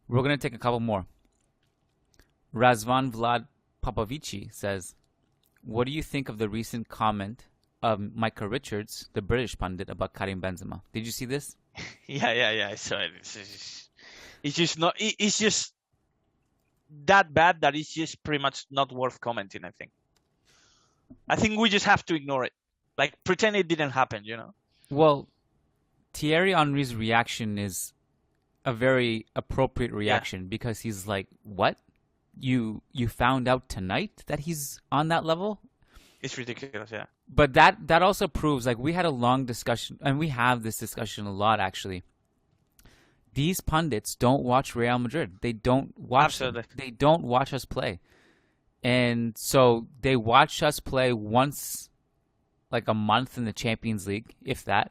We're going to take a couple more. Razvan Vlad Popovici says, what do you think of the recent comment of Micah Richards, the British pundit, about Karim Benzema? Did you see this? Yeah. So it's just not. It's just that bad that it's just pretty much not worth commenting. I think we just have to ignore it, like pretend it didn't happen. Well, Thierry Henry's reaction is a very appropriate reaction because he's like, "What? You found out tonight that he's on that level?" It's ridiculous, yeah. But that also proves, like, we had a long discussion, and we have this discussion a lot, actually. These pundits don't watch Real Madrid. They don't watch them. They don't watch us play. And so they watch us play once, like a month in the Champions League, if that.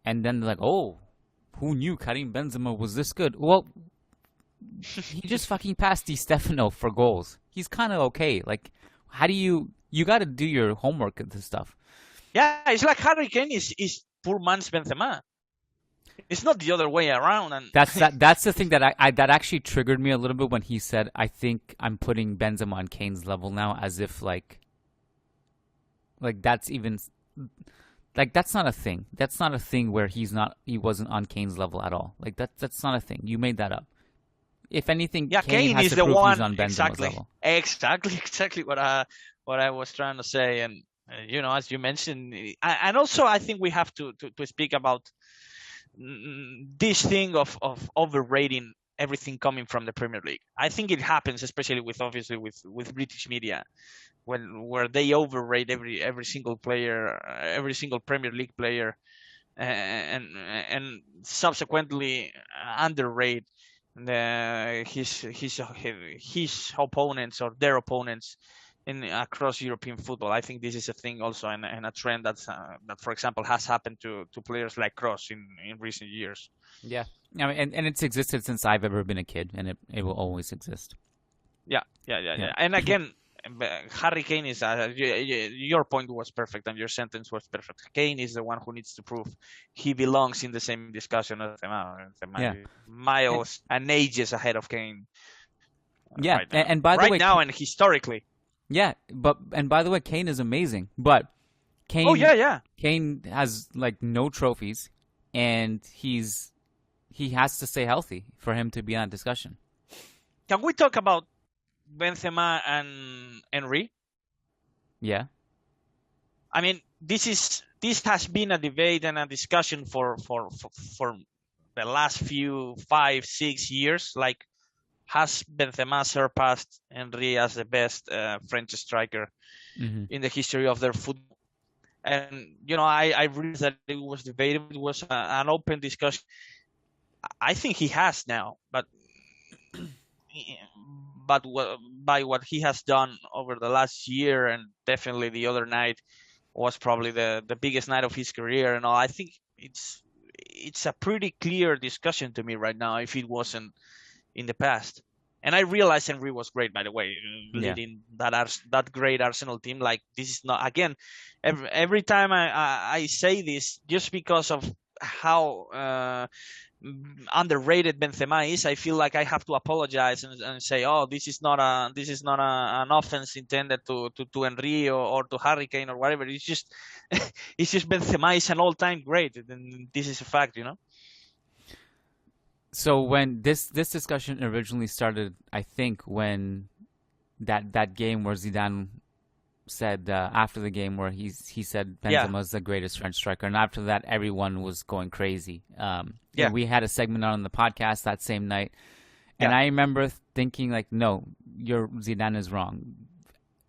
And then they're like, oh, who knew Karim Benzema was this good? Well, he just fucking passed Di Stefano for goals. He's kind of okay. Like, how do you got to do your homework at this stuff. Yeah, it's like Harry Kane is poor man's Benzema. It's not the other way around. And that's the thing that I that actually triggered me a little bit when he said, I think I'm putting Benzema on Kane's level now, as if like that's even like that's not a thing. That's not a thing where he wasn't on Kane's level at all. Like that's not a thing. You made that up. If anything, yeah, Kane is has to the prove one he's on Benzema's level. Exactly what I was trying to say. And as you mentioned, and also I think we have to speak about this thing of overrating everything coming from the Premier League. I think it happens especially with British media, where they overrate every single player, every single Premier League player, and subsequently underrate his opponents or their opponents across European football. I think this is a thing also, and a trend that for example has happened to players like Kroos in recent years. Yeah, I mean, and it's existed since I've ever been a kid, and it will always exist. Yeah. And again, Harry Kane is your point was perfect, and your sentence was perfect. Kane is the one who needs to prove he belongs in the same discussion as Benzema. Miles and ages ahead of Kane. Yeah, right now. And by the way, right now and historically. Yeah, and by the way, Kane is amazing, but Kane. Oh yeah. Kane has like no trophies, and he has to stay healthy for him to be on discussion. Can we talk about Benzema and Henry? Yeah. I mean, this has been a debate and a discussion for the last 5-6 years. Like, has Benzema surpassed Henry as the best French striker in the history of their football? And I realized that it was debated. It was an open discussion. I think he has now, but by what he has done over the last year, and definitely the other night was probably the biggest night of his career. And all, I think it's a pretty clear discussion to me right now, if it wasn't in the past. And I realized Henry was great, by the way, leading that great Arsenal team. Like, this is not, again, every time I say this, just because of how underrated Benzema is, I feel like I have to apologize and say, oh, this is not an offense intended to Henry or to Harry Kane or whatever. It's just Benzema is an all-time great, and this is a fact, So when this discussion originally started, I think when that game where Zidane said after the game where he said Benzema's the greatest French striker, and after that everyone was going crazy. We had a segment on the podcast that same night, and I remember thinking like, no, your Zidane is wrong.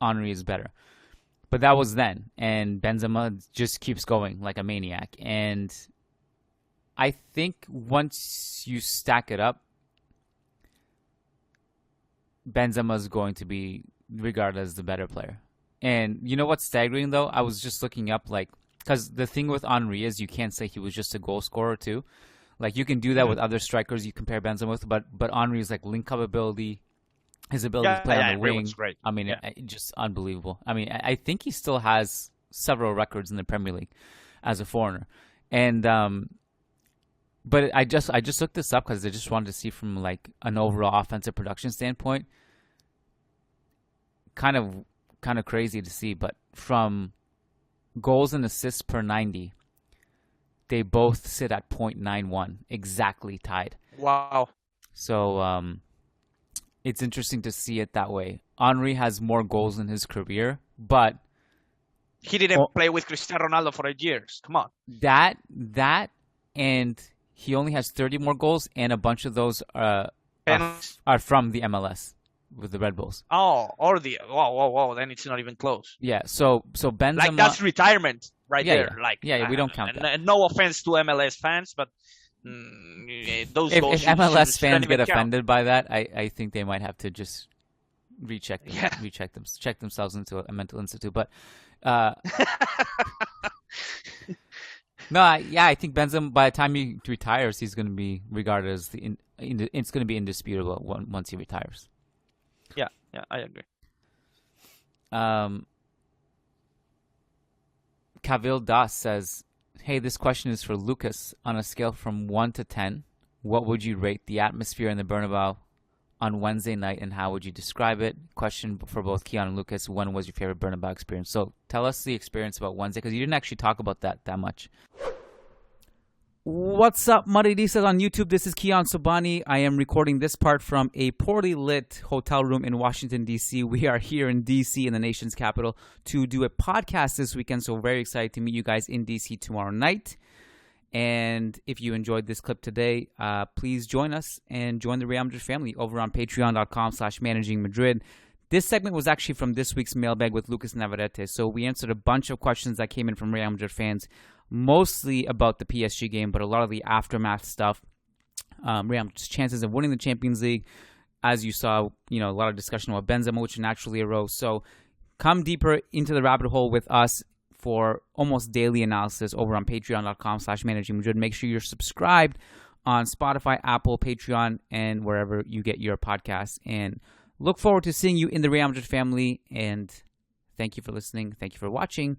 Henry is better. But that was then, and Benzema just keeps going like a maniac. And I think once you stack it up, Benzema is going to be regarded as the better player. And you know what's staggering, though? I was just looking up, like, because the thing with Henry is you can't say he was just a goal scorer, too. Like, you can do that with other strikers you compare Benzema with, but Henry's, like, link-up ability, his ability to play on the wing. Great. I mean, just unbelievable. I mean, I think he still has several records in the Premier League as a foreigner. And But I just looked this up because I just wanted to see from like an overall offensive production standpoint. Kind of crazy to see, but from goals and assists per 90, they both sit at 0.91, exactly tied. Wow. So it's interesting to see it that way. Henry has more goals in his career, but he didn't play with Cristiano Ronaldo for 8 years. Come on. That and he only has 30 more goals, and a bunch of those are from the MLS with the Red Bulls. Oh, or the whoa, then it's not even close. Yeah, so Benzema, like that's retirement there. Yeah. Like we don't count that. And no offense to MLS fans, but those if MLS fans get offended by that, I think they might have to just check themselves into a mental institute. But no, I think Benzema, by the time he retires, he's going to be regarded as it's going to be indisputable once he retires. Yeah, I agree. Kavil Das says, hey, this question is for Lucas. On a scale from 1 to 10, what would you rate the atmosphere in the Bernabeu on Wednesday night, and how would you describe it? Question for both Keon and Lucas. When was your favorite Bernabeu experience? So tell us the experience about Wednesday, because you didn't actually talk about that much. What's up, Madridistas on YouTube? This is Keon Sobani. I am recording this part from a poorly lit hotel room in Washington, D.C. We are here in D.C., in the nation's capital, to do a podcast this weekend. So very excited to meet you guys in D.C. tomorrow night. And if you enjoyed this clip today, please join us and join the Real Madrid family over on patreon.com/Managing Madrid. This segment was actually from this week's mailbag with Lucas Navarrete. So we answered a bunch of questions that came in from Real Madrid fans, mostly about the PSG game, but a lot of the aftermath stuff. Real Madrid's chances of winning the Champions League. As you saw, a lot of discussion about Benzema, which naturally arose. So come deeper into the rabbit hole with us for almost daily analysis over on patreon.com/Managing Madrid. Make sure you're subscribed on Spotify, Apple, Patreon, and wherever you get your podcasts. And look forward to seeing you in the Real Madrid family. And thank you for listening. Thank you for watching.